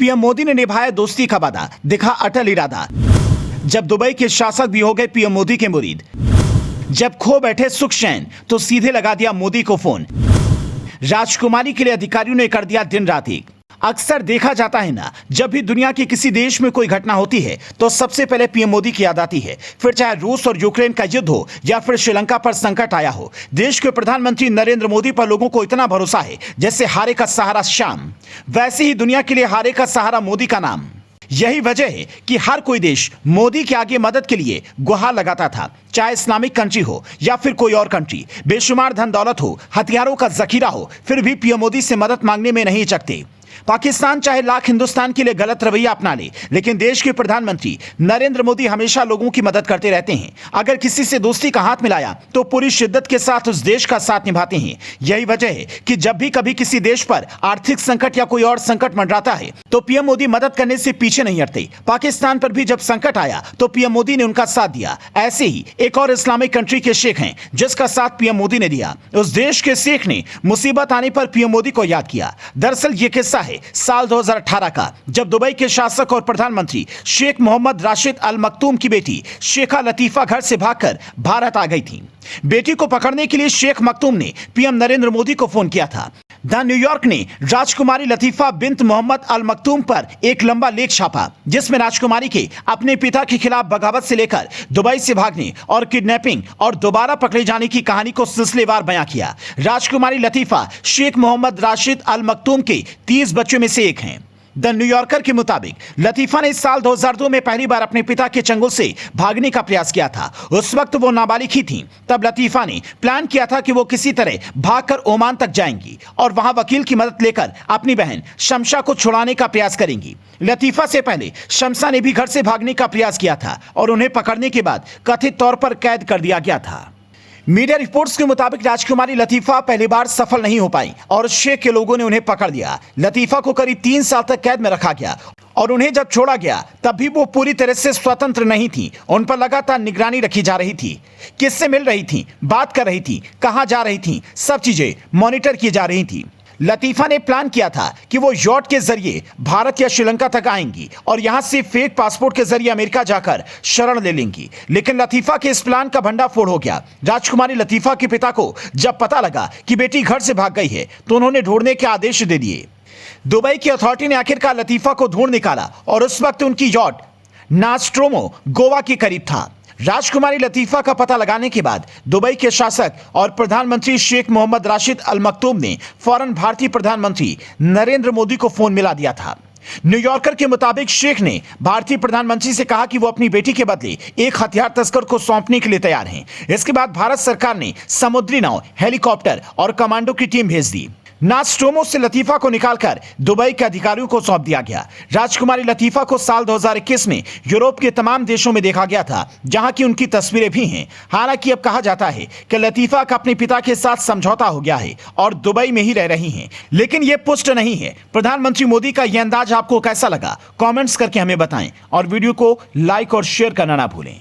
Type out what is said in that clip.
PM Modi ने निभाया दोस्ती का वादा, दिखा अटल इरादा। जब दुबई के शासक भी हो गए पीएम मोदी के मुरीद, जब खो बैठे सुख चैन तो सीधे लगा दिया मोदी को फोन। राजकुमारी के लिए अधिकारियों ने कर दिया दिन रात एक। अक्सर देखा जाता है ना, जब भी दुनिया के किसी देश में कोई घटना होती है तो सबसे पहले पीएम मोदी की याद आती है। फिर चाहे रूस और यूक्रेन का युद्ध हो या फिर श्रीलंका पर संकट आया हो, देश के प्रधानमंत्री नरेंद्र मोदी पर लोगों को इतना भरोसा है जैसे हारे का सहारा शाम, वैसे ही दुनिया के लिए हारे का सहारा मोदी का नाम। यही वजह है कि हर कोई देश मोदी के आगे मदद के लिए गुहार लगाता था, चाहे इस्लामिक कंट्री हो या फिर कोई और कंट्री। बेशुमार धन दौलत हो, हथियारों का जखीरा हो, फिर भी पीएम मोदी से मदद मांगने में नहीं चकते। पाकिस्तान चाहे लाख हिंदुस्तान के लिए गलत रवैया अपना ले, लेकिन देश के प्रधानमंत्री नरेंद्र मोदी हमेशा लोगों की मदद करते रहते हैं। अगर किसी से दोस्ती का हाथ मिलाया तो पूरी शिद्दत के साथ उस देश का साथ निभाते हैं। यही वजह है कि जब भी कभी किसी देश पर आर्थिक संकट या कोई और संकट मंडराता है तो पीएम मोदी मदद करने से पीछे नहीं हटते। पाकिस्तान पर भी जब संकट आया तो पीएम मोदी ने उनका साथ दिया। ऐसे ही एक और इस्लामिक कंट्री के शेख हैं जिसका साथ पीएम मोदी ने दिया। उस देश के शेख ने मुसीबत आने पर पीएम मोदी को याद किया। दरअसल ये किस्सा है साल 2018 का, जब दुबई के शासक और प्रधानमंत्री शेख मोहम्मद राशिद अल मखतूम की बेटी शेखा लतीफा घर से भागकर भारत आ गई थी। बेटी को पकड़ने के लिए शेख मखतूम ने पीएम नरेंद्र मोदी को फोन किया था। द न्यूयॉर्क ने राजकुमारी लतीफा बिन्त मोहम्मद अल मखतूम पर एक लंबा लेख छापा, जिसमें राजकुमारी के अपने पिता के खिलाफ बगावत से लेकर दुबई से भागने और किडनैपिंग और दोबारा पकड़े जाने की कहानी को सिलसिलेवार बयां किया। राजकुमारी लतीफा शेख मोहम्मद राशिद अल मखतूम के 30 बच्चों में से एक हैं। द न्यूयॉर्कर के मुताबिक लतीफा ने साल 2002 में पहली बार अपने पिता के चंगुल से भागने का प्रयास किया था। उस वक्त वो नाबालिग ही थी। तब लतीफा ने प्लान किया था कि वो किसी तरह भागकर ओमान तक जाएंगी और वहां वकील की मदद लेकर अपनी बहन शमशा को छुड़ाने का प्रयास करेंगी। लतीफा से पहले शमशा ने भी घर से भागने का प्रयास किया था और उन्हें पकड़ने के बाद कथित तौर पर कैद कर दिया गया था। मीडिया रिपोर्ट्स के मुताबिक राजकुमारी लतीफा पहली बार सफल नहीं हो पाई और शेख के लोगों ने उन्हें पकड़ लिया। लतीफा को करीब 3 साल तक कैद में रखा गया और उन्हें जब छोड़ा गया तब भी वो पूरी तरह से स्वतंत्र नहीं थी। उन पर लगातार निगरानी रखी जा रही थी, किससे मिल रही थी, बात कर रही थी, कहां जा रही थी, सब चीजें मॉनिटर की जा रही थी। लतीफा ने प्लान किया था कि वो यॉट के जरिए भारत या श्रीलंका तक आएंगी और यहां से फेक पासपोर्ट के जरिए अमेरिका जाकर शरण ले लेंगी। लेकिन लतीफा के इस प्लान का भंडाफोड़ हो गया। राजकुमारी लतीफा के पिता को जब पता लगा कि बेटी घर से भाग गई है तो उन्होंने ढूंढने के आदेश दे दिए। दुबई की अथॉरिटी ने आखिरकार लतीफा को ढूंढ निकाला और उस वक्त उनकी यॉट नास्ट्रोमो गोवा के करीब था। राजकुमारी लतीफा का पता लगाने के बाद दुबई के शासक और प्रधानमंत्री शेख मोहम्मद राशिद अल मखतूम ने फौरन भारतीय प्रधानमंत्री नरेंद्र मोदी को फोन मिला दिया था। न्यूयॉर्कर के मुताबिक शेख ने भारतीय प्रधानमंत्री से कहा कि वो अपनी बेटी के बदले एक हथियार तस्कर को सौंपने के लिए तैयार हैं। इसके बाद भारत सरकार ने समुद्री नाव, हेलीकॉप्टर और कमांडो की टीम भेज दी। नास्ट्रोमो से लतीफा को निकालकर दुबई के अधिकारियों को सौंप दिया गया। राजकुमारी लतीफा को साल 2021 में यूरोप के तमाम देशों में देखा गया था, जहां की उनकी तस्वीरें भी हैं। हालांकि अब कहा जाता है कि लतीफा का अपने पिता के साथ समझौता हो गया है और दुबई में ही रह रही हैं, लेकिन यह पुष्ट नहीं है। प्रधानमंत्री मोदी का यह अंदाज आपको कैसा लगा? कॉमेंट्स करके हमें बताएं और वीडियो को लाइक और शेयर करना ना भूलें।